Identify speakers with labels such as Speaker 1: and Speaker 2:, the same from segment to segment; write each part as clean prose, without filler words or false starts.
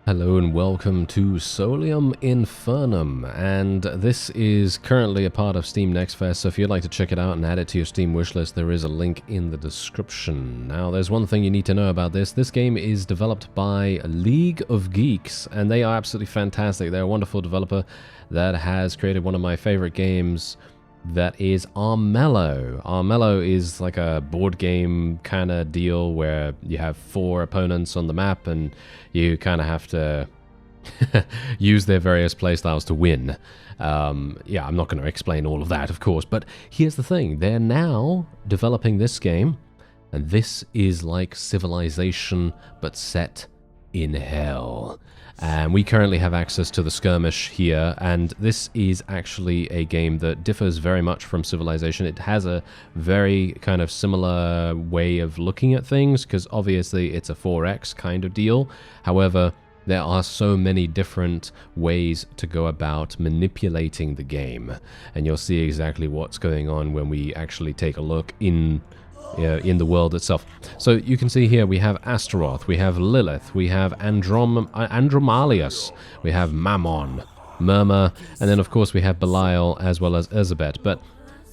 Speaker 1: Hello and welcome to Solium Infernum, and this is currently a part of Steam Next Fest, so if you'd like to check it out and add it to your Steam wishlist, there is a link in the description. Now, there's one thing you need to know about this. This game is developed by League of Geeks, and they are absolutely fantastic. They're a wonderful developer that has created one of my favorite games, that is Armello. Armello is like a board game kind of deal where you have 4 opponents on the map and you kind of have to use their various playstyles to win. Yeah, I'm not going to explain all of that, of course, but here's the thing. They're now developing this game, and this is like Civilization, but set in hell. And we currently have access to the skirmish here, and this is actually a game that differs very much from Civilization. It has a very kind of similar way of looking at things, because obviously it's a 4X kind of deal. However, there are so many different ways to go about manipulating the game, and you'll see exactly what's going on when we actually take a look in the world itself. So you can see here we have Astaroth, we have Lilith, we have Andromalius, we have Mammon, Murmur, and then of course we have Belial as well as Elizabeth. But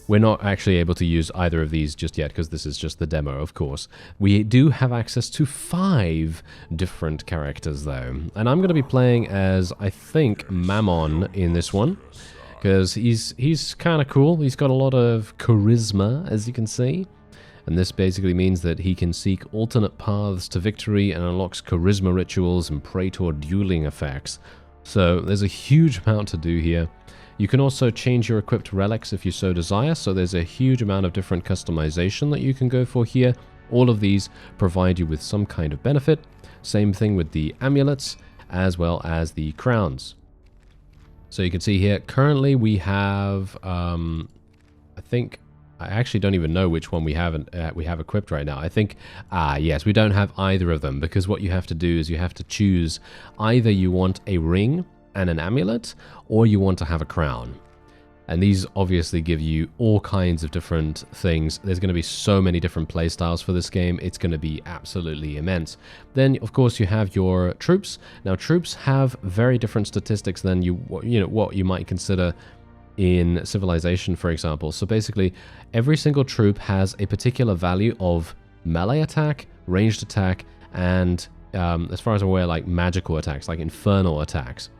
Speaker 1: we're not actually able to use either of these just yet because this is just the demo, of course. We do have access to 5 different characters though, and I'm going to be playing as, I think, Mammon in this one, because he's kind of cool. He's got a lot of charisma, as you can see. And this basically means that he can seek alternate paths to victory and unlocks charisma rituals and praetor dueling effects. So there's a huge amount to do here. You can also change your equipped relics if you so desire, so there's a huge amount of different customization that you can go for here. All of these provide you with some kind of benefit. Same thing with the amulets as well as the crowns. So you can see here, currently we have, I actually don't even know which one we have equipped right now. I think, yes, we don't have either of them, because what you have to do is you have to choose either you want a ring and an amulet, or you want to have a crown. And these obviously give you all kinds of different things. There's going to be so many different playstyles for this game. It's going to be absolutely immense. Then, of course, you have your troops. Now, troops have very different statistics than what you might consider in Civilization, for example. So basically, every single troop has a particular value of melee attack, ranged attack, and as far as I'm aware, like magical attacks, like infernal attacks.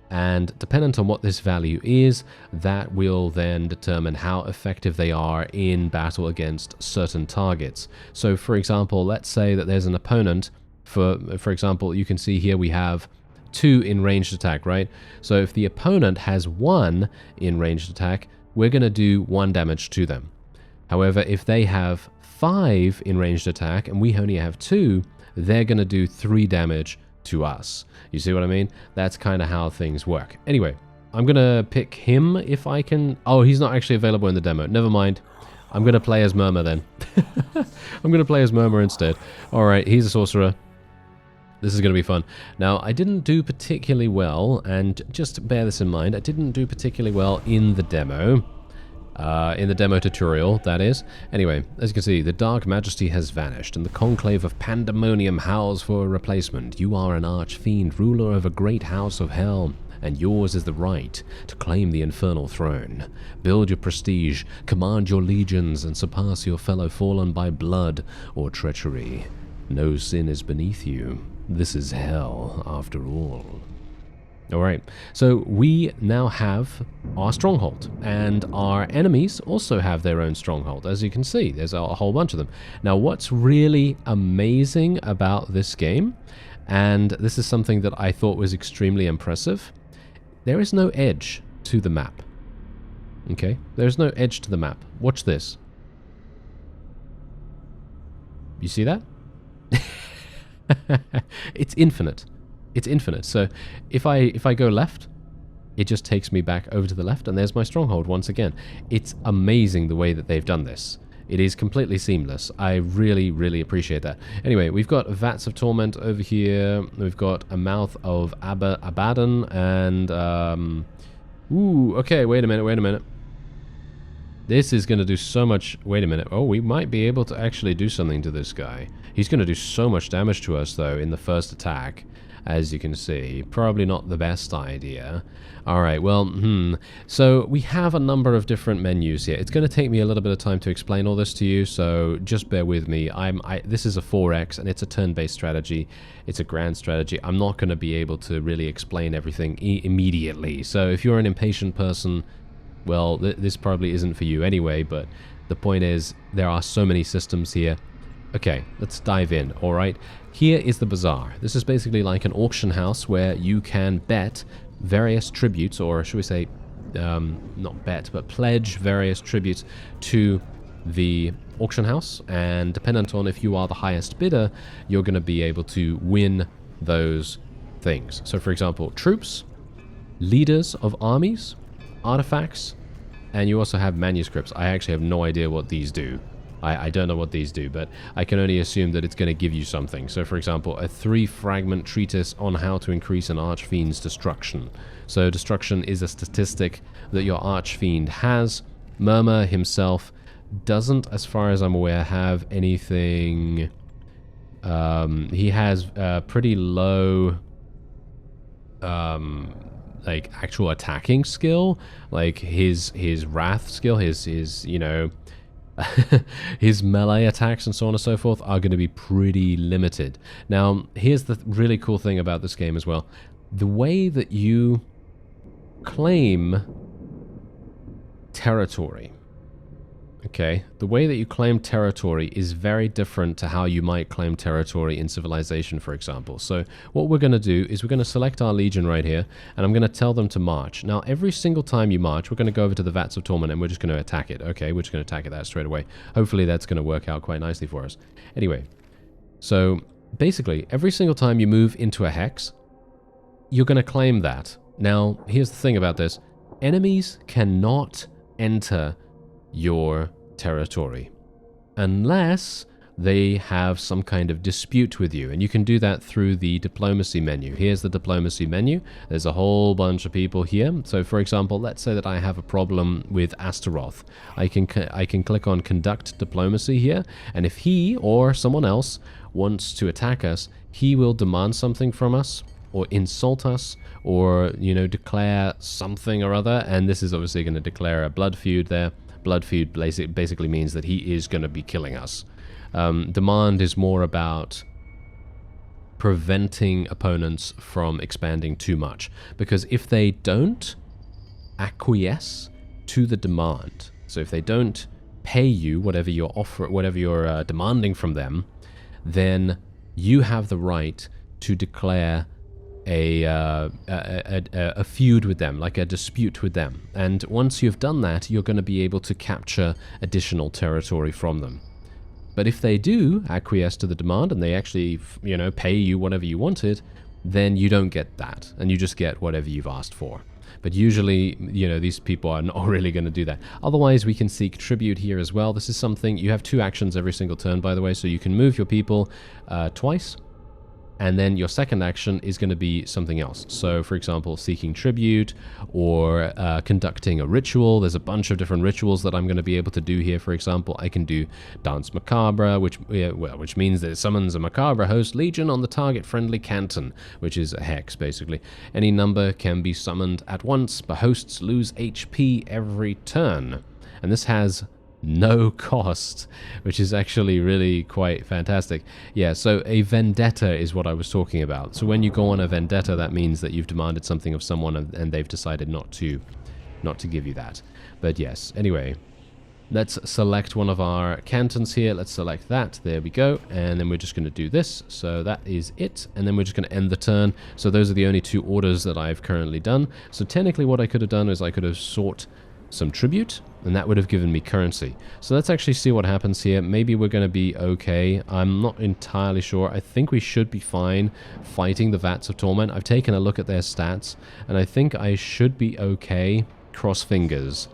Speaker 1: And dependent on what this value is, that will then determine how effective they are in battle against certain targets. So for example, let's say that there's an opponent, for example, you can see here we have 2 in ranged attack, right? So if the opponent has 1 in ranged attack, we're going to do 1 damage to them. However, if they have 5 in ranged attack and we only have 2, they're going to do 3 damage to us. You see what I mean? That's kind of how things work. Anyway, I'm going to pick him if I can. Oh, he's not actually available in the demo. Never mind. I'm going to play as Murmur then. I'm going to play as Murmur instead. Alright, he's a sorcerer. This is going to be fun. Now, I didn't do particularly well, and just bear this in mind, I didn't do particularly well in the demo. In the demo tutorial, that is. Anyway, as you can see, the Dark Majesty has vanished, and the Conclave of Pandemonium howls for a replacement. You are an Archfiend, ruler of a great house of hell, and yours is the right to claim the Infernal Throne. Build your prestige, command your legions, and surpass your fellow fallen by blood or treachery. No sin is beneath you. This is hell, after all. Alright, so we now have our stronghold, and our enemies also have their own stronghold. As you can see, there's a whole bunch of them. Now, what's really amazing about this game, and this is something that I thought was extremely impressive, there is no edge to the map. Okay, there's no edge to the map. Watch this. You see that? It's infinite. It's infinite. So if I go left, it just takes me back over to the left, and there's my stronghold once again. It's amazing the way that they've done this. It is completely seamless. I really, really appreciate that. Anyway, we've got Vats of Torment over here. We've got a Mouth of Abaddon, and ooh, okay, wait a minute. This is going to do so much... Wait a minute. Oh, we might be able to actually do something to this guy. He's going to do so much damage to us, though, in the first attack. as you can see. Probably not the best idea. Alright, well, so we have a number of different menus here. It's going to take me a little bit of time to explain all this to you, so just bear with me. This is a 4X, and it's a turn-based strategy. It's a grand strategy. I'm not going to be able to really explain everything immediately. So if you're an impatient person, well, this probably isn't for you anyway, but the point is, there are so many systems here. Okay, let's dive in, alright? Here is the bazaar. This is basically like an auction house where you can bet various tributes, or should we say, not bet, but pledge various tributes to the auction house, and dependent on if you are the highest bidder, you're going to be able to win those things. So for example, troops, leaders of armies, artifacts, and you also have manuscripts. I actually have no idea what these do. I don't know what these do, but I can only assume that it's going to give you something. So for example, a 3-fragment treatise on how to increase an Archfiend's destruction. So destruction is a statistic that your Archfiend has. Murmur himself doesn't, as far as I'm aware, have anything. He has pretty low like actual attacking skill, like his wrath skill, his you know, his melee attacks and so on and so forth are going to be pretty limited. Now, here's the really cool thing about this game as well. The way that you claim territory, okay, the way that you claim territory is very different to how you might claim territory in Civilization, for example. So what we're going to do is we're going to select our legion right here, and I'm going to tell them to march. Now, every single time you march, we're going to go over to the Vats of Torment, and we're just going to attack it. Okay, we're just going to attack it that straight away. Hopefully that's going to work out quite nicely for us. Anyway, so basically, every single time you move into a hex, you're going to claim that. Now, here's the thing about this. Enemies cannot enter your territory unless they have some kind of dispute with you, and you can do that through the diplomacy menu. Here's the diplomacy menu. There's a whole bunch of people here. So for example, let's say that I have a problem with Astaroth. I can click on conduct diplomacy here, and if he or someone else wants to attack us, he will demand something from us, or insult us, or, you know, declare something or other, and this is obviously going to declare a blood feud there. Blood feud basically means that he is going to be killing us. Demand is more about preventing opponents from expanding too much, because if they don't acquiesce to the demand, so if they don't pay you whatever you're demanding from them, then you have the right to declare a feud with them, like a dispute with them. And once you've done that, you're going to be able to capture additional territory from them. But if they do acquiesce to the demand and they actually, you know, pay you whatever you wanted, then you don't get that, and you just get whatever you've asked for. But usually, you know, these people are not really going to do that. Otherwise, we can seek tribute here as well. This is something, you have 2 actions every single turn, by the way, so you can move your people twice, and then your second action is going to be something else. So, for example, seeking tribute or conducting a ritual. There's a bunch of different rituals that I'm going to be able to do here. For example, I can do Dance Macabre, which means that it summons a Macabre host legion on the target friendly canton, which is a hex, basically. Any number can be summoned at once, but hosts lose HP every turn. And this has no cost, which is actually really quite fantastic. Yeah, so a vendetta is what I was talking about. So when you go on a vendetta, that means that you've demanded something of someone and they've decided not to give you that. But yes, anyway, let's select one of our cantons here. Let's select that. There we go. And then we're just going to do this. So that is it. And then we're just going to end the turn. So those are the only 2 orders that I've currently done. So technically what I could have done is I could have sought some tribute, and that would have given me currency. So let's actually see what happens here. Maybe we're going to be okay. I'm not entirely sure. I think we should be fine fighting the Vats of Torment. I've taken a look at their stats, and I think I should be okay. Cross fingers.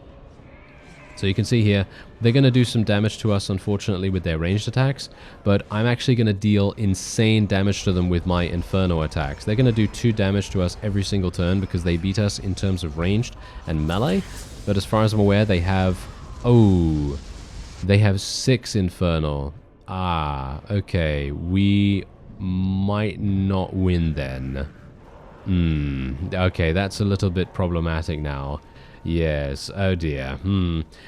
Speaker 1: So you can see here, they're going to do some damage to us, unfortunately, with their ranged attacks, but I'm actually going to deal insane damage to them with my Inferno attacks. They're going to do 2 damage to us every single turn because they beat us in terms of ranged and melee. But as far as I'm aware, they have... Oh, they have 6 Infernal. Ah, okay. We might not win then. Okay, that's a little bit problematic now. Yes, oh dear.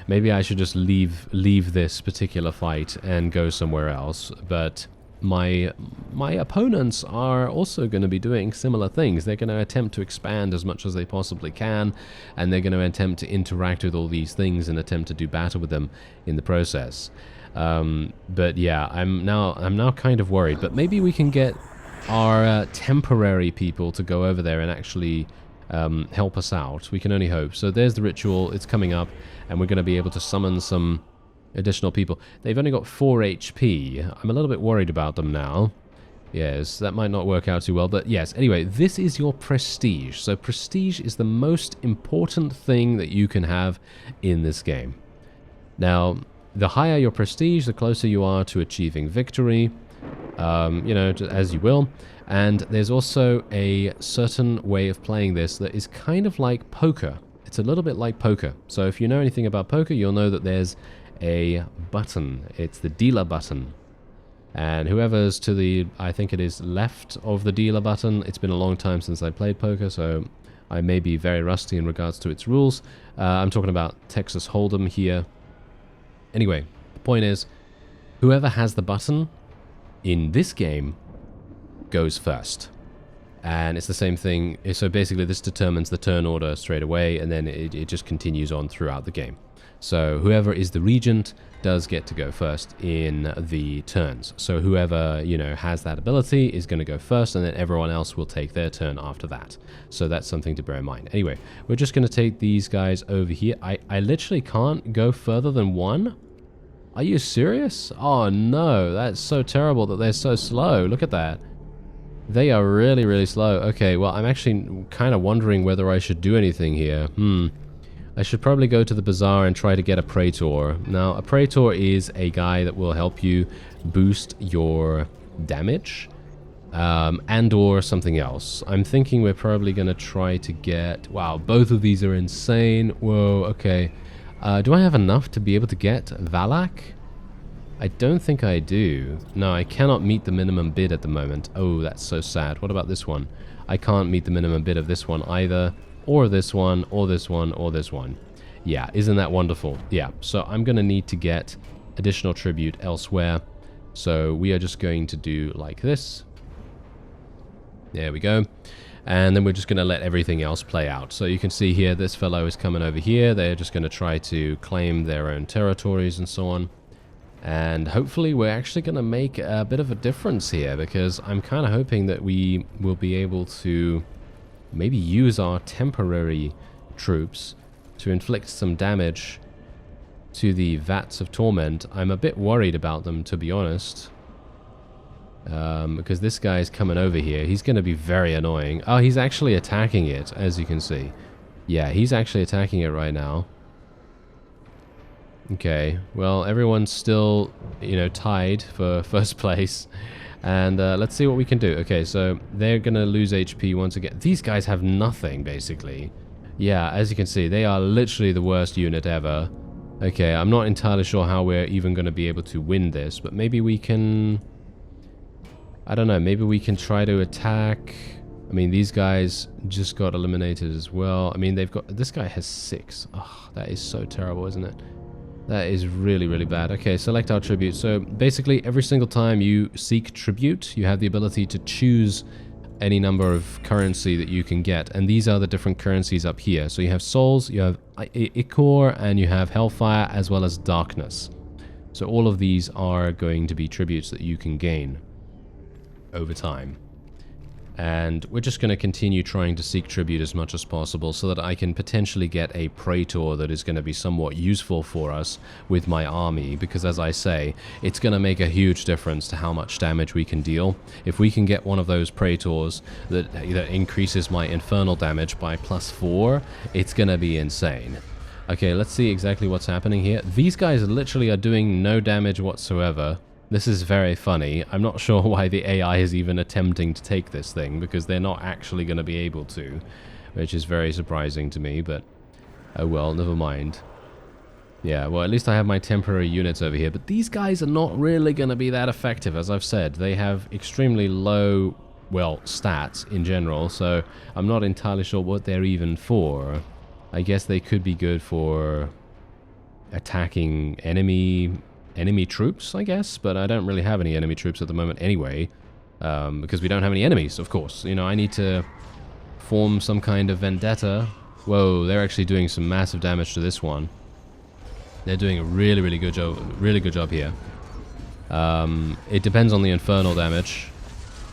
Speaker 1: Maybe I should just leave this particular fight and go somewhere else. But my opponents are also going to be doing similar things. They're going to attempt to expand as much as they possibly can, and they're going to attempt to interact with all these things and attempt to do battle with them in the process. But yeah, I'm now kind of worried. But maybe we can get our temporary people to go over there and actually help us out. We can only hope. So there's the ritual. It's coming up, and we're going to be able to summon some additional people. They've only got 4 HP. I'm a little bit worried about them now. Yes, that might not work out too well, but yes. Anyway, this is your prestige. So prestige is the most important thing that you can have in this game. Now, the higher your prestige, the closer you are to achieving victory, you know, as you will. And there's also a certain way of playing this that is kind of like poker. It's a little bit like poker. So if you know anything about poker, you'll know that there's a button. It's the dealer button. And whoever's to the, I think it is left of the dealer button, it's been a long time since I played poker, so I may be very rusty in regards to its rules. I'm talking about Texas Hold'em here. Anyway, the point is, whoever has the button in this game goes first. And it's the same thing. So basically this determines the turn order straight away, and then it just continues on throughout the game. So whoever is the regent does get to go first in the turns. So whoever, you know, has that ability is going to go first, and then everyone else will take their turn after that. So that's something to bear in mind. Anyway, we're just going to take these guys over here. I literally can't go further than 1. Are you serious? Oh no, that's so terrible that they're so slow. Look at that. They are really, really slow. Okay, well, I'm actually kind of wondering whether I should do anything here. I should probably go to the bazaar and try to get a praetor. Now, a praetor is a guy that will help you boost your damage, and or something else. I'm thinking we're probably going to try to get... Wow, both of these are insane. Whoa, okay. Do I have enough to be able to get Valak? I don't think I do. No, I cannot meet the minimum bid at the moment. Oh, that's so sad. What about this one? I can't meet the minimum bid of this one either. Or this one, or this one, or this one. Yeah, isn't that wonderful? Yeah, so I'm going to need to get additional tribute elsewhere. So we are just going to do like this. There we go. And then we're just going to let everything else play out. So you can see here, this fellow is coming over here. They're just going to try to claim their own territories and so on. And hopefully we're actually going to make a bit of a difference here, because I'm kind of hoping that we will be able to maybe use our temporary troops to inflict some damage to the Vats of Torment. I'm a bit worried about them, to be honest. Because this guy's coming over here. He's going to be very annoying. Oh, he's actually attacking it, as you can see. Yeah, he's actually attacking it right now. Okay, well, everyone's still, you know, tied for first place. And let's see what we can do. Okay, so they're going to lose HP once again. These guys have nothing, basically. Yeah, as you can see, they are literally the worst unit ever. Okay, I'm not entirely sure how we're even going to be able to win this, but maybe we can... I don't know, maybe we can try to attack... I mean, these guys just got eliminated as well. I mean, they've got... This guy has 6. Oh, that is so terrible, isn't it? That is really, really bad. Okay, select our tribute. So basically, every single time you seek tribute, you have the ability to choose any number of currency that you can get. And these are the different currencies up here. So you have souls, you have ichor, and you have hellfire, as well as darkness. So all of these are going to be tributes that you can gain over time. And we're just going to continue trying to seek tribute as much as possible so that I can potentially get a praetor that is going to be somewhat useful for us with my army, because as I say, it's going to make a huge difference to how much damage we can deal. If we can get one of those praetors that increases my infernal damage by +4, it's going to be insane. Okay, let's see exactly what's happening here. These guys literally are doing no damage whatsoever. This is very funny. I'm not sure why the AI is even attempting to take this thing, because they're not actually going to be able to, which is very surprising to me, but oh well, never mind. Yeah, well, at least I have my temporary units over here, but these guys are not really going to be that effective, as I've said. They have extremely low, well, stats in general, so I'm not entirely sure what they're even for. I guess they could be good for attacking enemy troops, I guess, but I don't really have any enemy troops at the moment anyway, because we don't have any enemies, of course. You know, I need to form some kind of vendetta. Whoa, they're actually doing some massive damage to this one. They're doing a really good job here. It depends on the infernal damage.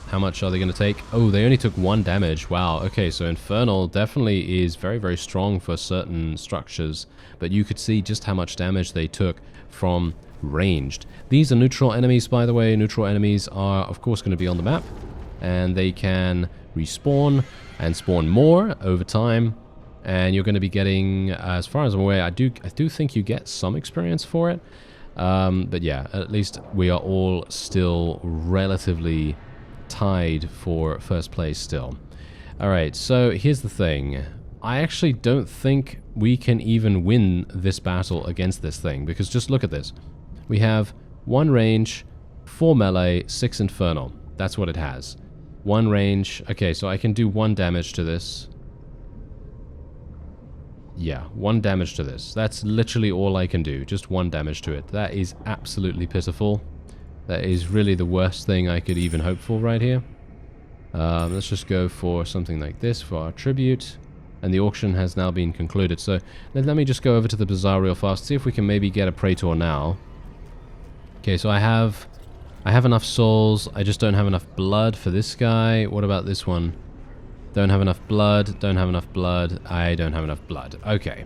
Speaker 1: How much are they going to take? Oh, they only took 1 damage. Wow, okay, so infernal definitely is very strong for certain structures, but you could see just how much damage they took from ranged. These are neutral enemies, by the way. Neutral enemies are, of course, going to be on the map, and they can respawn and spawn more over time. And you're going to be getting, as far as I'm aware, I do think you get some experience for it. But yeah, at least we are all still relatively tied for first place still. Alright, so here's the thing. I actually don't think we can even win this battle against this thing, because just look at this. We have 1 range, 4 melee, 6 infernal. That's what it has. 1 range. Okay, so I can do 1 damage to this. Yeah, 1 damage to this. That's literally all I can do. Just 1 damage to it. That is absolutely pitiful. That is really the worst thing I could even hope for right here. Let's just go for something like this for our tribute. And the auction has now been concluded. So let me just go over to the bazaar real fast. See if we can maybe get a praetor now. Okay, so I have enough souls. I just don't have enough blood for this guy. What about this one? Don't have enough blood, don't have enough blood, I don't have enough blood. Okay,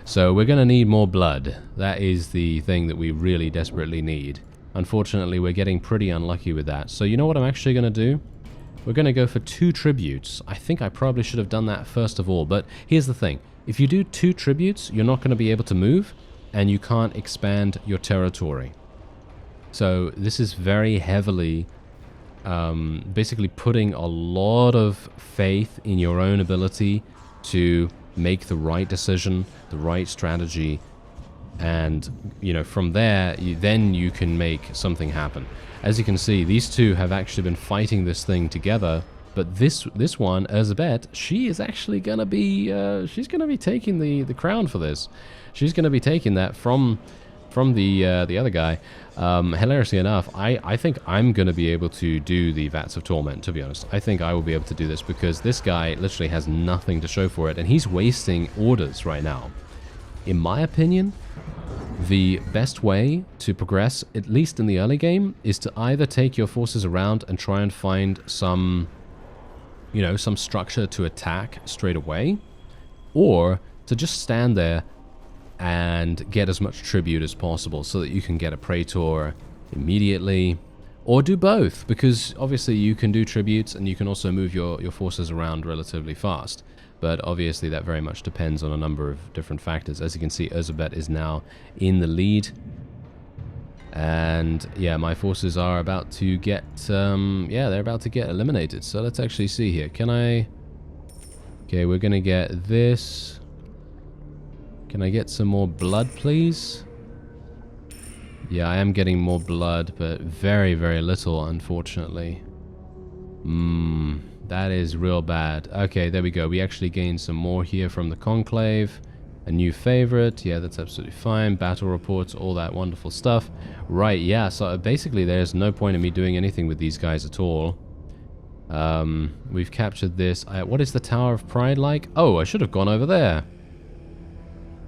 Speaker 1: so we're going to need more blood. That is the thing that we really desperately need. Unfortunately, we're getting pretty unlucky with that. So you know what I'm actually going to do? We're going to go for 2 tributes. I think I probably should have done that first of all, but here's the thing. If you do 2 tributes, you're not going to be able to move, and you can't expand your territory. So this is very heavily basically putting a lot of faith in your own ability to make the right decision, the right strategy, and you know, from there then you can make something happen. As you can see, these two have actually been fighting this thing together, but this one, Elizabeth, she is actually gonna be she's gonna be taking the crown for this. She's gonna be taking that from the other guy. Hilariously enough, I think I'm going to be able to do the Vats of Torment, to be honest. I think I will be able to do this because this guy literally has nothing to show for it, and he's wasting orders right now. In my opinion, the best way to progress, at least in the early game, is to either take your forces around and try and find some, you know, some structure to attack straight away, or to just stand there and get as much tribute as possible so that you can get a praetor immediately, or do both, because obviously you can do tributes and you can also move your forces around relatively fast, but obviously that very much depends on a number of different factors. As you can see, Elizabeth is now in the lead, and yeah, my forces are about to get yeah, they're about to get eliminated. So let's actually see here. Can I... Okay, we're gonna get this. Can I get some more blood, please? Yeah, I am getting more blood, but very little, unfortunately. That is real bad. Okay, there we go. We actually gained some more here from the Conclave. A new favorite. Yeah, that's absolutely fine. Battle reports, all that wonderful stuff. Right, yeah, so basically there's no point in me doing anything with these guys at all. We've captured this. What is the Tower of Pride like? Oh, I should have gone over there.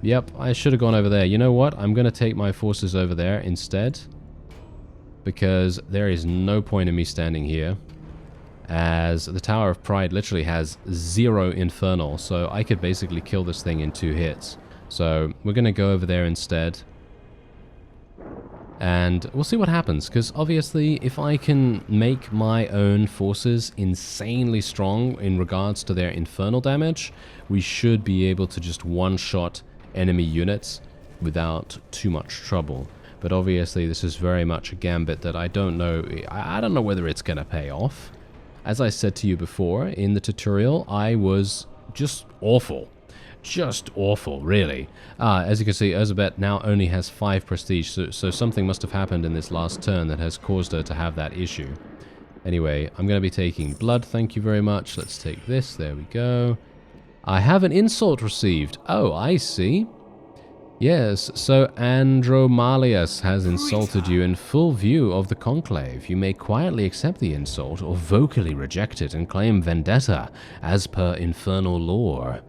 Speaker 1: Yep, I should have gone over there. You know what? I'm going to take my forces over there instead, because there is no point in me standing here, as the Tower of Pride literally has 0 infernal, so I could basically kill this thing in 2 hits. So we're going to go over there instead, and we'll see what happens, because obviously if I can make my own forces insanely strong in regards to their infernal damage, we should be able to just one-shot enemy units without too much trouble. But obviously this is very much a gambit that I don't know. I don't know whether it's going to pay off. As I said to you before in the tutorial, I was just awful. Just awful, really. As you can see, Elizabeth now only has 5 prestige, so something must have happened in this last turn that has caused her to have that issue. Anyway, I'm going to be taking blood, thank you very much. Let's take this, there we go. I have an insult received. Oh, I see. Yes, so Andromalius has insulted you in full view of the conclave. You may quietly accept the insult or vocally reject it and claim vendetta as per infernal lore.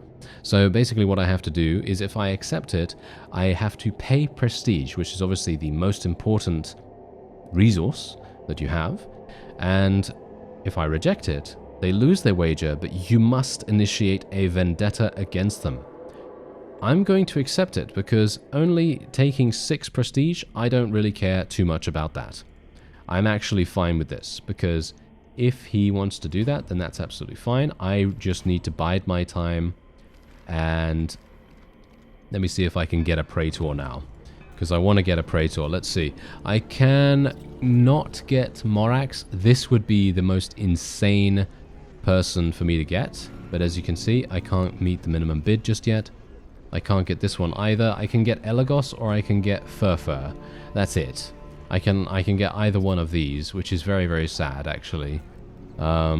Speaker 1: So basically what I have to do is if I accept it, I have to pay prestige, which is obviously the most important resource that you have. And if I reject it, they lose their wager, but you must initiate a vendetta against them. I'm going to accept it because only taking 6 prestige, I don't really care too much about that. I'm actually fine with this because if he wants to do that, then that's absolutely fine. I just need to bide my time and let me see if I can get a Praetor now because I want to get a Praetor. Let's see. I can not get Morax. This would be the most insane person for me to get, but as you can see, I can't meet the minimum bid just yet. I can't get this one either. I can get Elagos or I can get Furfur. That's it. I can get either one of these, which is very, very sad, actually. I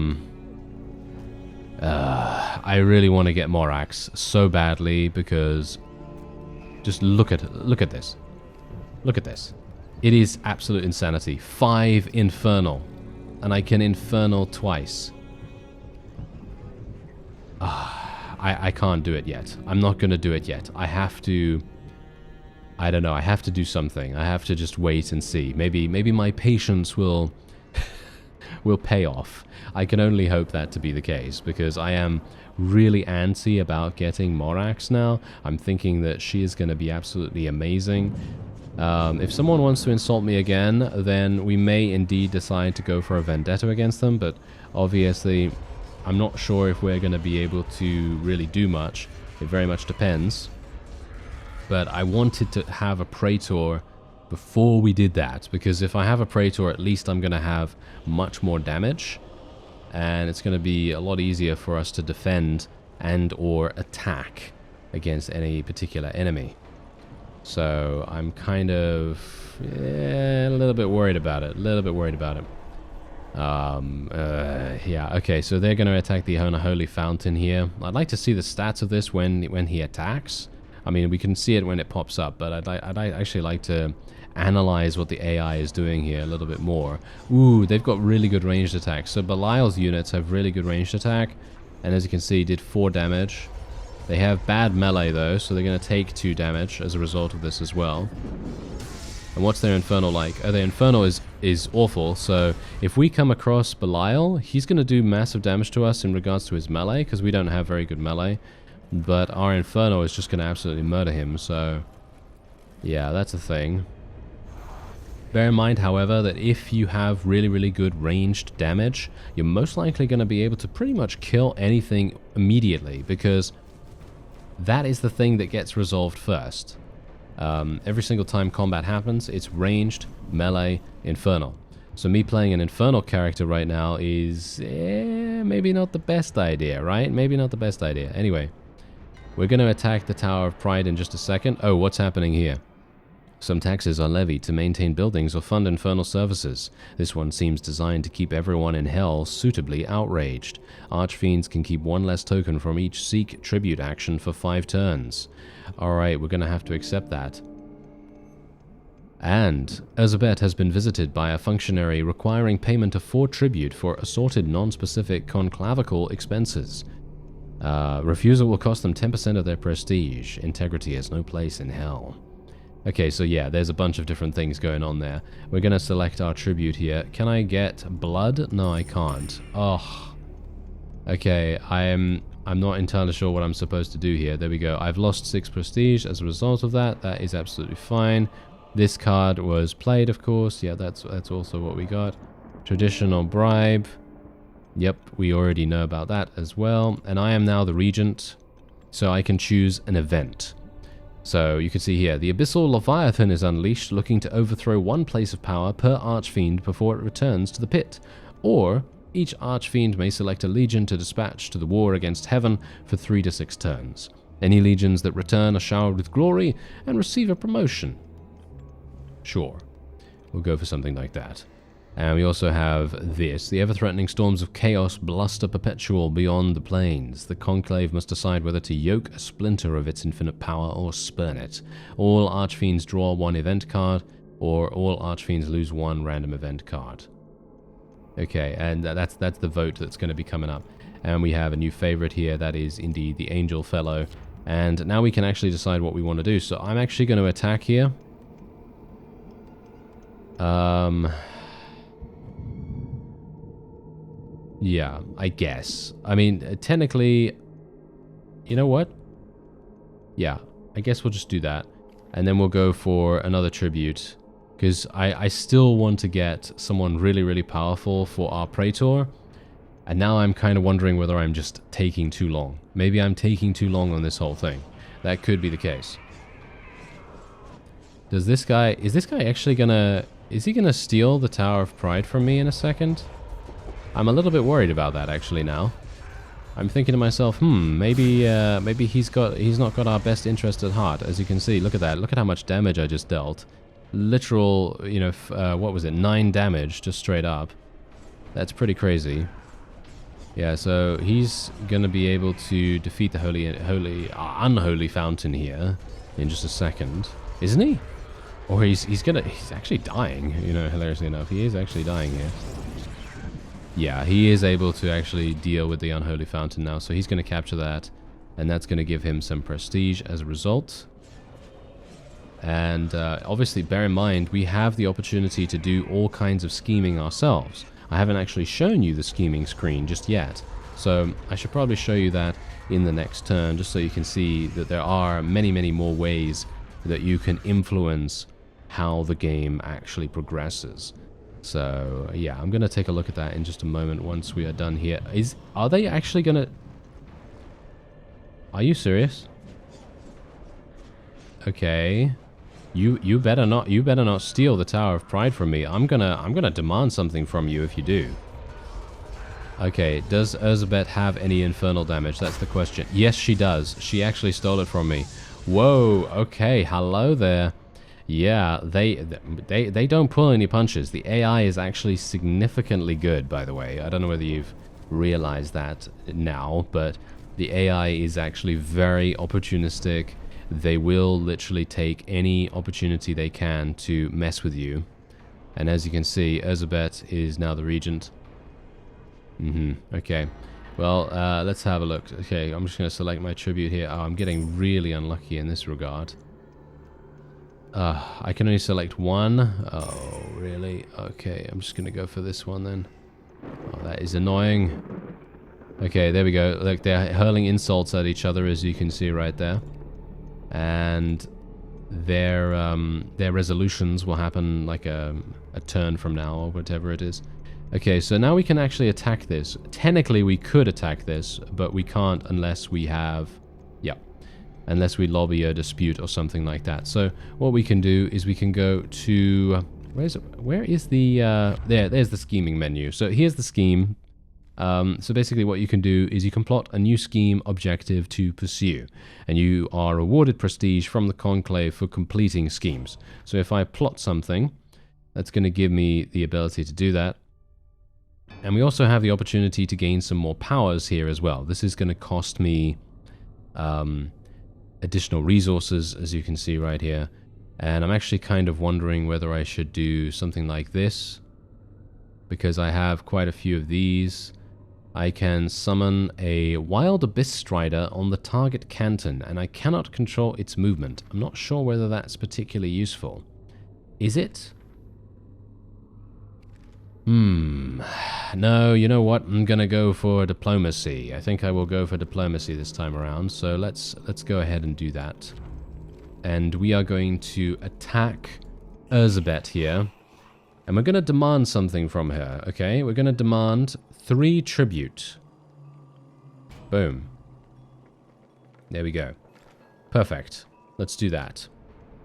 Speaker 1: really want to get Morax so badly because just look at this. Look at this. It is absolute insanity. 5 Infernal. And I can Infernal twice. I can't do it yet. I'm not going to do it yet. I have to... I don't know. I have to do something. I have to just wait and see. Maybe my patience will pay off. I can only hope that to be the case because I am really antsy about getting Morax now. I'm thinking that she is going to be absolutely amazing. If someone wants to insult me again, then we may indeed decide to go for a vendetta against them, but obviously I'm not sure if we're going to be able to really do much. It very much depends. But I wanted to have a Praetor before we did that, because if I have a Praetor, at least I'm going to have much more damage, and it's going to be a lot easier for us to defend and or attack against any particular enemy. So I'm kind of a little bit worried about it. Yeah, okay, so they're going to attack the Holy Fountain here. I'd like to see the stats of this when he attacks. I mean, we can see it when it pops up, but I'd actually like to analyze what the AI is doing here a little bit more. Ooh, they've got really good ranged attacks. So Belial's units have really good ranged attack, and as you can see, did 4 damage. They have bad melee though, so they're going to take 2 damage as a result of this as well. And what's their Infernal like? Oh, their Infernal is awful, so if we come across Belial, he's going to do massive damage to us in regards to his melee, because we don't have very good melee. But our Infernal is just going to absolutely murder him, so yeah, that's a thing. Bear in mind, however, that if you have really, really good ranged damage, you're most likely going to be able to pretty much kill anything immediately, because that is the thing that gets resolved first. Every single time combat happens, it's ranged, melee, infernal. So me playing an infernal character right now is maybe not the best idea, right? Maybe not the best idea. Anyway, we're going to attack the Tower of Pride in just a second. Oh, what's happening here? Some taxes are levied to maintain buildings or fund infernal services. This one seems designed to keep everyone in hell suitably outraged. Archfiends can keep 1 less token from each Seek tribute action for 5 turns. Alright, we're going to have to accept that. And Elizabeth has been visited by a functionary requiring payment of 4 tribute for assorted non-specific conclavical expenses. Refusal will cost them 10% of their prestige. Integrity has no place in hell. Okay, so yeah, there's a bunch of different things going on there. We're going to select our tribute here. Can I get blood? No, I can't. Oh. Okay, I'm not entirely sure what I'm supposed to do here. There we go. I've lost 6 prestige as a result of that. That is absolutely fine. This card was played, of course. Yeah, that's also what we got. Traditional bribe. Yep, we already know about that as well. And I am now the regent, so I can choose an event. So you can see here, the Abyssal Leviathan is unleashed, looking to overthrow 1 place of power per Archfiend before it returns to the pit. Or, each Archfiend may select a legion to dispatch to the war against heaven for 3 to 6 turns. Any legions that return are showered with glory and receive a promotion. Sure. We'll go for something like that. And we also have this. The ever-threatening storms of chaos bluster perpetual beyond the plains. The Conclave must decide whether to yoke a splinter of its infinite power or spurn it. All Archfiends draw one event card, or all Archfiends lose one random event card. Okay, and that's the vote that's going to be coming up. And we have a new favorite here. That is indeed the Angel Fellow. And now we can actually decide what we want to do. So I'm actually going to attack here. Yeah, I guess. I mean, technically, you know what? Yeah, I guess we'll just do that. And then we'll go for another tribute. Because I still want to get someone really, really powerful for our Praetor. And now I'm kind of wondering whether I'm just taking too long. Maybe I'm taking too long on this whole thing. That could be the case. Is this guy actually gonna... Is he gonna steal the Tower of Pride from me in a second? I'm a little bit worried about that actually now. I'm thinking to myself, maybe he's not got our best interest at heart. As you can see, look at that. Look at how much damage I just dealt. Literal, you know, what was it? 9 damage just straight up. That's pretty crazy. Yeah, so he's gonna be able to defeat the unholy fountain here in just a second, isn't he? Or he's actually dying. You know, hilariously enough, he is actually dying here. Yeah, he is able to actually deal with the unholy fountain now, so he's going to capture that, and that's going to give him some prestige as a result. And obviously, bear in mind, we have the opportunity to do all kinds of scheming ourselves. I haven't actually shown you the scheming screen just yet, so I should probably show you that in the next turn, just so you can see that there are many, many more ways that you can influence how the game actually progresses. So, yeah, I'm going to take a look at that in just a moment once we are done here. Are they actually going to... Are you serious? Okay. You better not steal the Tower of Pride from me. I'm gonna demand something from you if you do. Okay, does Elizabeth have any infernal damage? That's the question. Yes, she does. She actually stole it from me. Whoa, okay, hello there. Yeah, they don't pull any punches. The AI is actually significantly good, by the way. I don't know whether you've realized that now, but the AI is actually very opportunistic. They will literally take any opportunity they can to mess with you. And as you can see, Elizabeth is now the regent. Okay. Well, let's have a look. Okay, I'm just going to select my tribute here. Oh, I'm getting really unlucky in this regard. I can only select one. Oh, really? Okay, I'm just going to go for this one then. Oh, that is annoying. Okay, there we go. Look, they're hurling insults at each other, as you can see right there. And their resolutions will happen like a turn from now, or whatever it is. Okay, so now we can actually attack this. Technically, we could attack this, but we can't unless we have... Yeah. Unless we lobby a dispute or something like that. So what we can do is we can go to... Where is the... there's the scheming menu. So here's the scheme. So basically what you can do is you can plot a new scheme objective to pursue. And you are awarded prestige from the Conclave for completing schemes. So if I plot something, that's going to give me the ability to do that. And we also have the opportunity to gain some more powers here as well. This is going to cost me... additional resources, as you can see right here. And I'm actually kind of wondering whether I should do something like this, because I have quite a few of these. I can summon a Wild Abyss Strider on the target canton, and I cannot control its movement. I'm not sure whether that's particularly useful. Is it? No, you know what? I'm gonna go for diplomacy. I think I will go for diplomacy this time around. So let's go ahead and do that. And we are going to attack Elizabeth here. And we're gonna demand something from her, okay? We're gonna demand 3 tribute. Boom. There we go. Perfect. Let's do that.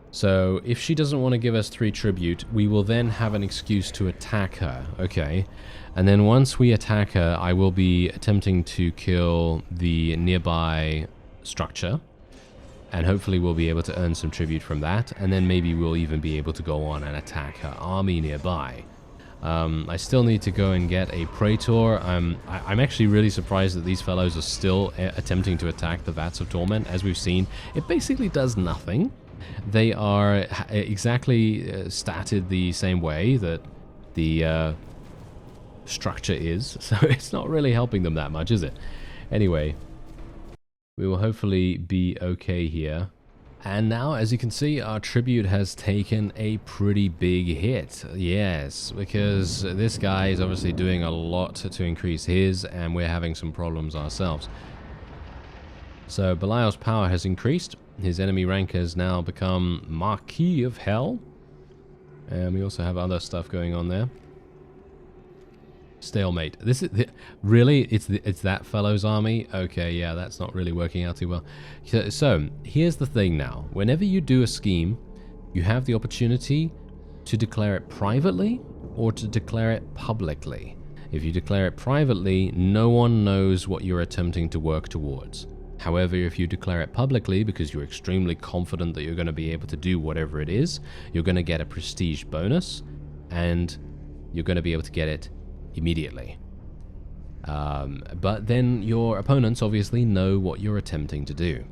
Speaker 1: So, if she doesn't want to give us 3 tribute, we will then have an excuse to attack her, okay? And then once we attack her, I will be attempting to kill the nearby structure. And hopefully we'll be able to earn some tribute from that, and then maybe we'll even be able to go on and attack her army nearby. I still need to go and get a Praetor. I'm actually really surprised that these fellows are still attempting to attack the Vats of Torment. As we've seen, it basically does nothing. They are exactly statted the same way that the structure is, so it's not really helping them that much, is it? Anyway, we will hopefully be okay here. And now, as you can see, our tribute has taken a pretty big hit. Yes, because this guy is obviously doing a lot to increase his, and we're having some problems ourselves. So Belial's power has increased. His enemy rank has now become Marquis of Hell. And we also have other stuff going on there. Stalemate. This is really it's that fellow's army. Okay, yeah, that's not really working out too well. So here's the thing now. Whenever you do a scheme, you have the opportunity to declare it privately or to declare it publicly. If you declare it privately, no one knows what you're attempting to work towards. However, if you declare it publicly because you're extremely confident that you're going to be able to do whatever it is, you're going to get a prestige bonus, and you're going to be able to get it immediately. But then your opponents obviously know what you're attempting to do.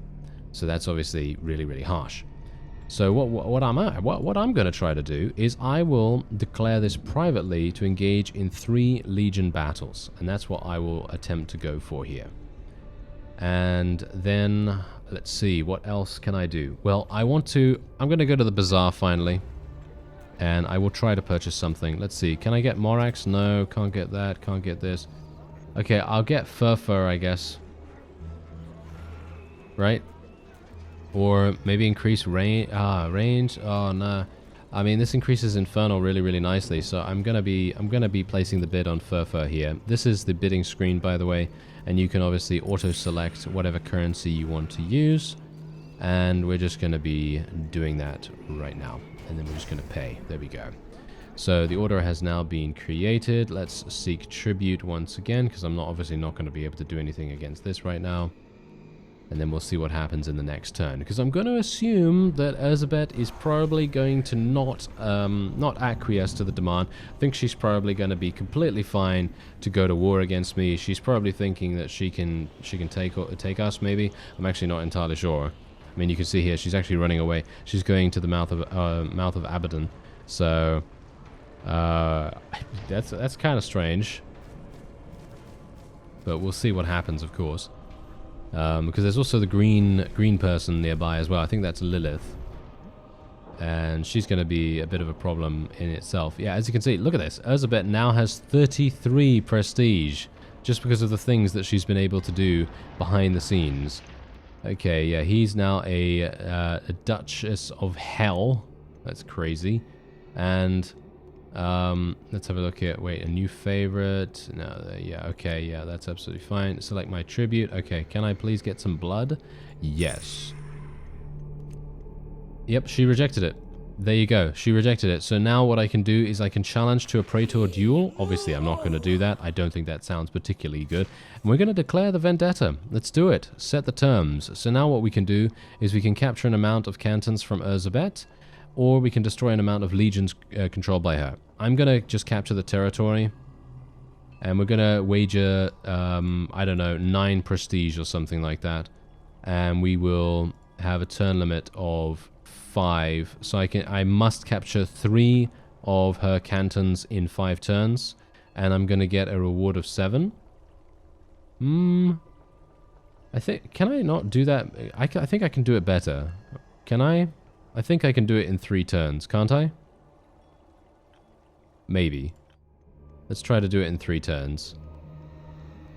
Speaker 1: So that's obviously really, really harsh. So what I'm going to try to do is I will declare this privately to engage in 3 Legion battles. And that's what I will attempt to go for here. And then, let's see, what else can I do? Well, I'm going to go to the bazaar finally. And I will try to purchase something. Let's see. Can I get Morax? No, can't get that. Can't get this. Okay, I'll get Fur, I guess. Right? Or maybe increase range. Range. Oh no. I mean, this increases Infernal really, really nicely. So I'm gonna be placing the bid on Fur here. This is the bidding screen, by the way, and you can obviously auto-select whatever currency you want to use. And we're just gonna be doing that right now. And then we're just going to pay. There we go. So the order has now been created. Let's seek tribute once again, because I'm obviously not going to be able to do anything against this right now. And then we'll see what happens in the next turn. Because I'm going to assume that Erzsébet is probably going to not acquiesce to the demand. I think she's probably going to be completely fine to go to war against me. She's probably thinking that she can take us, maybe. I'm actually not entirely sure. I mean, you can see here, she's actually running away. She's going to the mouth of Abaddon. So, that's kind of strange. But we'll see what happens, of course. Because there's also the green person nearby as well. I think that's Lilith. And she's going to be a bit of a problem in itself. Yeah, as you can see, look at this. Erzsébet now has 33 prestige. Just because of the things that she's been able to do behind the scenes. Okay, yeah, he's now a Duchess of Hell. That's crazy. And let's have a look at, wait, a new favorite. No, yeah, okay, yeah, that's absolutely fine. Select my tribute. Okay, can I please get some blood? Yes. Yep, she rejected it. There you go. She rejected it. So now what I can do is I can challenge to a Praetor duel. Obviously, I'm not going to do that. I don't think that sounds particularly good. And we're going to declare the vendetta. Let's do it. Set the terms. So now what we can do is we can capture an amount of cantons from Erzsébet, or we can destroy an amount of legions controlled by her. I'm going to just capture the territory, and we're going to wager, I don't know, 9 prestige or something like that. And we will have a turn limit of 5, so I must capture 3 of her cantons in 5 turns, and I'm gonna get a reward of 7. I think, can I not do that? I think I can do it better. Can I? I think I can do it in 3 turns, can't I? Maybe. Let's try to do it in 3 turns.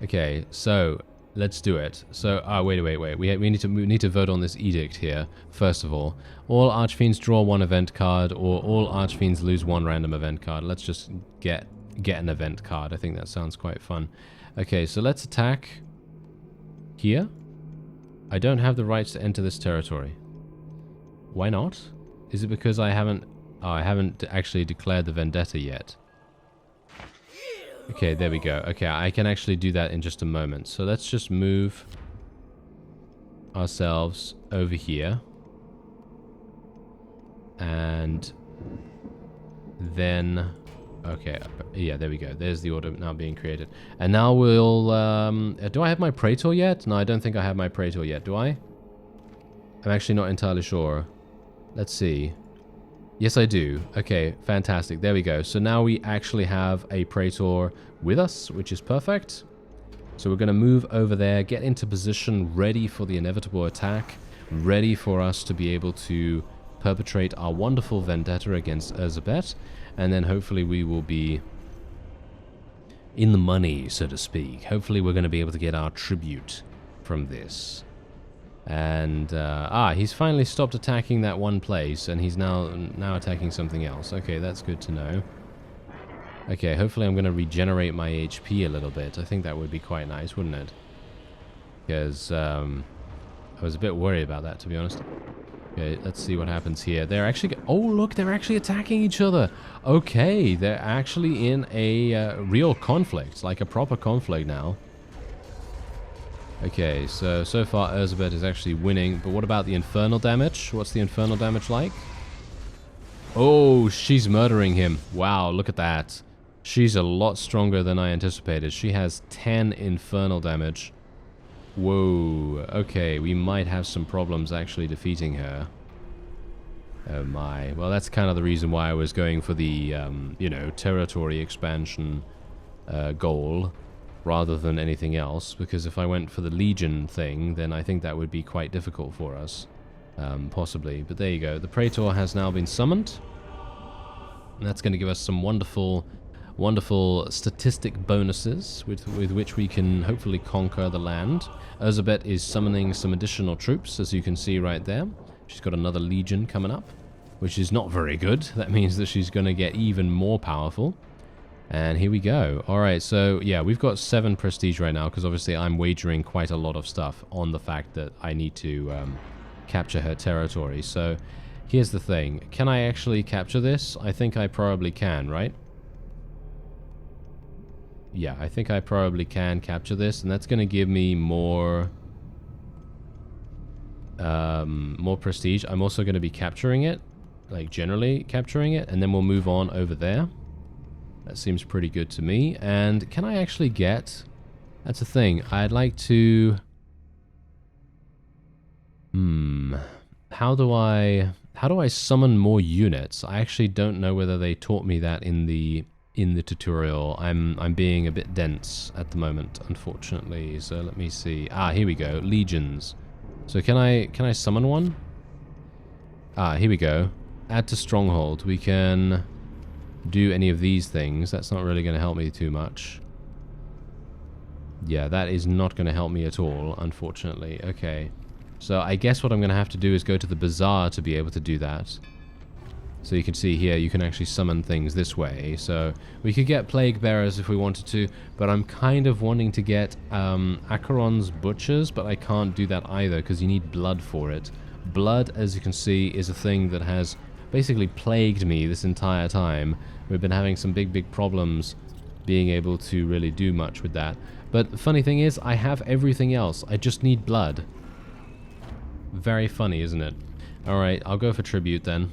Speaker 1: Okay, so let's do it. So, wait. We need to vote on this edict here. First of all Archfiends draw 1 event card, or all Archfiends lose 1 random event card. Let's just get an event card. I think that sounds quite fun. Okay, so let's attack here. I don't have the rights to enter this territory. Why not? Is it because I haven't actually declared the vendetta yet? Okay, there we go. Okay, I can actually do that in just a moment. So let's just move ourselves over here. And then... Okay, yeah, there we go. There's the order now being created. And now we'll... do I have my Praetor yet? No, I don't think I have my Praetor yet. Do I? I'm actually not entirely sure. Let's see. Yes, I do. Okay, fantastic. There we go. So now we actually have a Praetor with us, which is perfect. So we're going to move over there, get into position, ready for the inevitable attack, ready for us to be able to perpetrate our wonderful vendetta against Elizabeth, and then hopefully we will be in the money, so to speak. Hopefully we're going to be able to get our tribute from this. And, he's finally stopped attacking that one place, and he's now attacking something else. Okay, that's good to know. Okay, hopefully I'm going to regenerate my HP a little bit. I think that would be quite nice, wouldn't it? Because, I was a bit worried about that, to be honest. Okay, let's see what happens here. They're actually... Oh, look, they're actually attacking each other. Okay, they're actually in a real conflict, like a proper conflict now. Okay, so far Elizabeth is actually winning, but what about the infernal damage? What's the infernal damage like? Oh, she's murdering him. Wow, look at that. She's a lot stronger than I anticipated. She has 10 infernal damage. Whoa, okay, we might have some problems actually defeating her. Oh my. Well, that's kind of the reason why I was going for the, you know, territory expansion goal rather than anything else, because if I went for the Legion thing, then I think that would be quite difficult for us, possibly. But there you go. The Praetor has now been summoned, and that's going to give us some wonderful statistic bonuses with which we can hopefully conquer the land. Elizabeth is summoning some additional troops, as you can see right there. She's got another legion coming up, which is not very good. That means that she's going to get even more powerful. And here we go. Alright, so yeah, we've got 7 prestige right now, because obviously I'm wagering quite a lot of stuff on the fact that I need to capture her territory. So here's the thing. Can I actually capture this? I think I probably can, right? Yeah, I think I probably can capture this, and that's going to give me more prestige. I'm also going to be capturing it, like generally capturing it, and then we'll move on over there. That seems pretty good to me. And can I actually get... That's the thing. I'd like to... How do I summon more units? I actually don't know whether they taught me that in the tutorial. I'm being a bit dense at the moment, unfortunately. So let me see. Here we go. Legions. So can I summon one? Here we go. Add to stronghold. We can do any of these things. That's not really going to help me too much. Yeah, that is not going to help me at all, unfortunately. Okay. So I guess what I'm going to have to do is go to the bazaar to be able to do that. So you can see here, you can actually summon things this way. So we could get plague bearers if we wanted to, but I'm kind of wanting to get Acheron's butchers, but I can't do that either because you need blood for it. Blood, as you can see, is a thing that has basically plagued me this entire time. We've been having some big problems being able to really do much with that. But the funny thing is, I have everything else. I just need blood. Very funny, isn't it? Alright, I'll go for tribute then.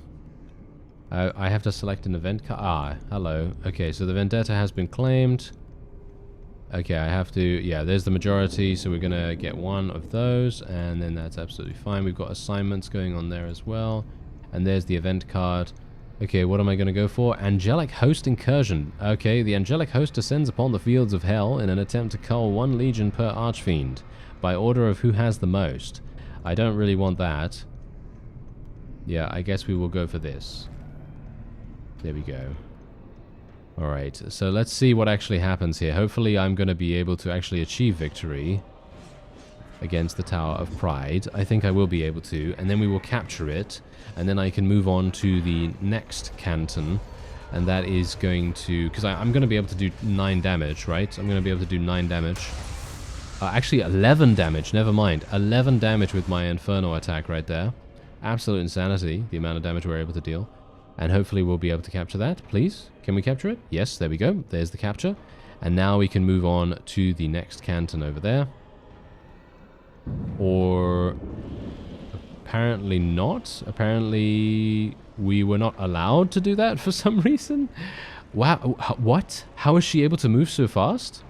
Speaker 1: I have to select an event card. Hello. Okay, so the vendetta has been claimed. Okay, I have to... Yeah, there's the majority, so we're going to get one of those, and then that's absolutely fine. We've got assignments going on there as well. And there's the event card. Okay, what am I going to go for? Angelic Host Incursion. Okay, the Angelic Host descends upon the fields of hell in an attempt to cull 1 legion per Archfiend, by order of who has the most. I don't really want that. Yeah, I guess we will go for this. There we go. Alright, so let's see what actually happens here. Hopefully I'm going to be able to actually achieve victory against the Tower of Pride. I think I will be able to, and then we will capture it, and then I can move on to the next canton, and that is going to... Because I'm going to be able to do 9 damage, right? I'm going to be able to do 9 damage. Actually, 11 damage, never mind. 11 damage with my Inferno attack right there. Absolute insanity, the amount of damage we're able to deal. And hopefully we'll be able to capture that, please. Can we capture it? Yes, there we go. There's the capture. And now we can move on to the next canton over there. Or... apparently not. Apparently we were not allowed to do that for some reason. Wow, what? How is she able to move so fast?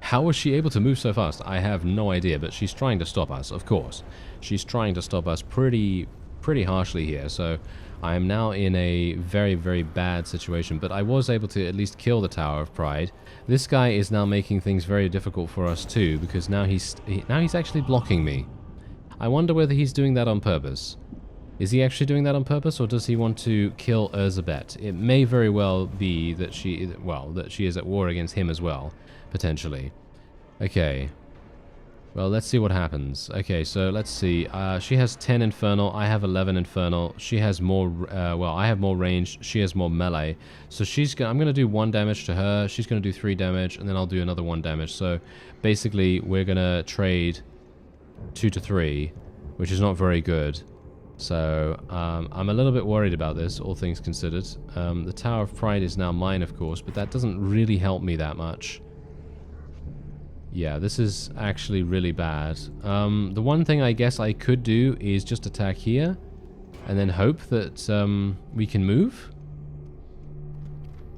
Speaker 1: How was she able to move so fast? I have no idea, but she's trying to stop us, of course. She's trying to stop us pretty harshly here, so I am now in a very, very bad situation, but I was able to at least kill the Tower of Pride. This guy is now making things very difficult for us too, because now he's actually blocking me. I wonder whether he's doing that on purpose. Is he actually doing that on purpose, or does he want to kill Elizabeth? It may very well be that that she is at war against him as well, potentially. Okay. Well, let's see what happens. Okay, so let's see. She has 10 Infernal. I have 11 Infernal. She has more... I have more range. She has more melee. So I'm going to do 1 damage to her. She's going to do 3 damage, and then I'll do another 1 damage. So basically, we're going to trade 2 to 3, which is not very good. So I'm a little bit worried about this, all things considered. The Tower of Pride is now mine, of course, but that doesn't really help me that much. Yeah, this is actually really bad. The one thing I guess I could do is just attack here and then hope that we can move.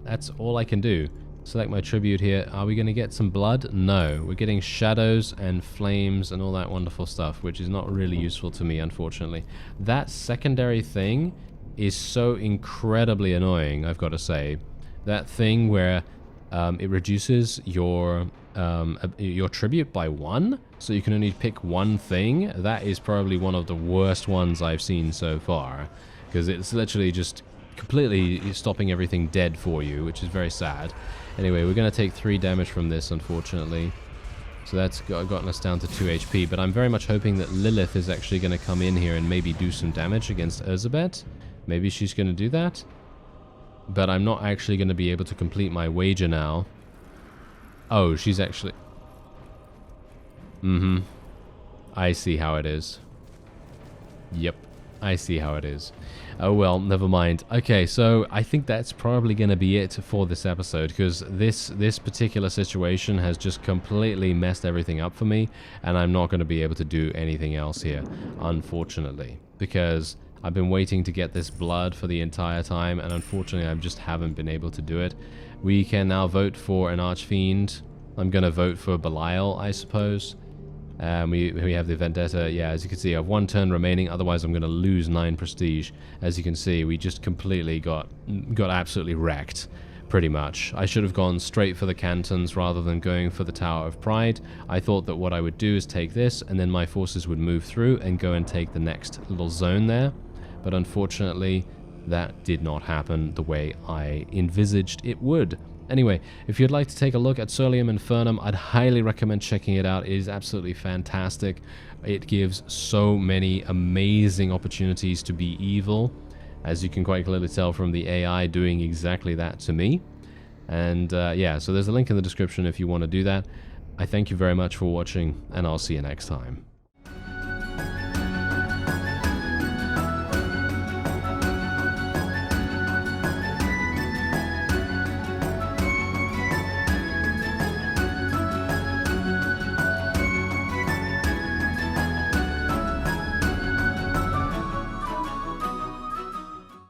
Speaker 1: That's all I can do. Select my tribute here. Are we going to get some blood? No. We're getting shadows and flames and all that wonderful stuff, which is not really useful to me, unfortunately. That secondary thing is so incredibly annoying, I've got to say. That thing where it reduces your tribute by 1, so you can only pick one thing. That is probably one of the worst ones I've seen so far, because it's literally just completely stopping everything dead for you, which is very sad. Anyway, we're going to take 3 damage from this, unfortunately. So that's gotten us down to 2 HP, but I'm very much hoping that Lilith is actually going to come in here and maybe do some damage against Elizabeth. Maybe she's going to do that. But I'm not actually going to be able to complete my wager now. Oh, she's actually... I see how it is. Yep, I see how it is. Oh well, never mind. Okay, so I think that's probably going to be it for this episode, because this particular situation has just completely messed everything up for me, and I'm not going to be able to do anything else here, unfortunately, because I've been waiting to get this blood for the entire time, and unfortunately I just haven't been able to do it. We can now vote for an Archfiend. I'm going to vote for Belial, I suppose. We have the Vendetta. Yeah, as you can see, I have 1 turn remaining, otherwise I'm going to lose 9 prestige. As you can see, we just completely got absolutely wrecked, pretty much. I should have gone straight for the cantons rather than going for the Tower of Pride. I thought that what I would do is take this, and then my forces would move through and go and take the next little zone there. But unfortunately, that did not happen the way I envisaged it would. Anyway, if you'd like to take a look at Solium Infernum, I'd highly recommend checking it out. It is absolutely fantastic. It gives so many amazing opportunities to be evil, as you can quite clearly tell from the AI doing exactly that to me. And yeah, so there's a link in the description if you want to do that. I thank you very much for watching, and I'll see you next time.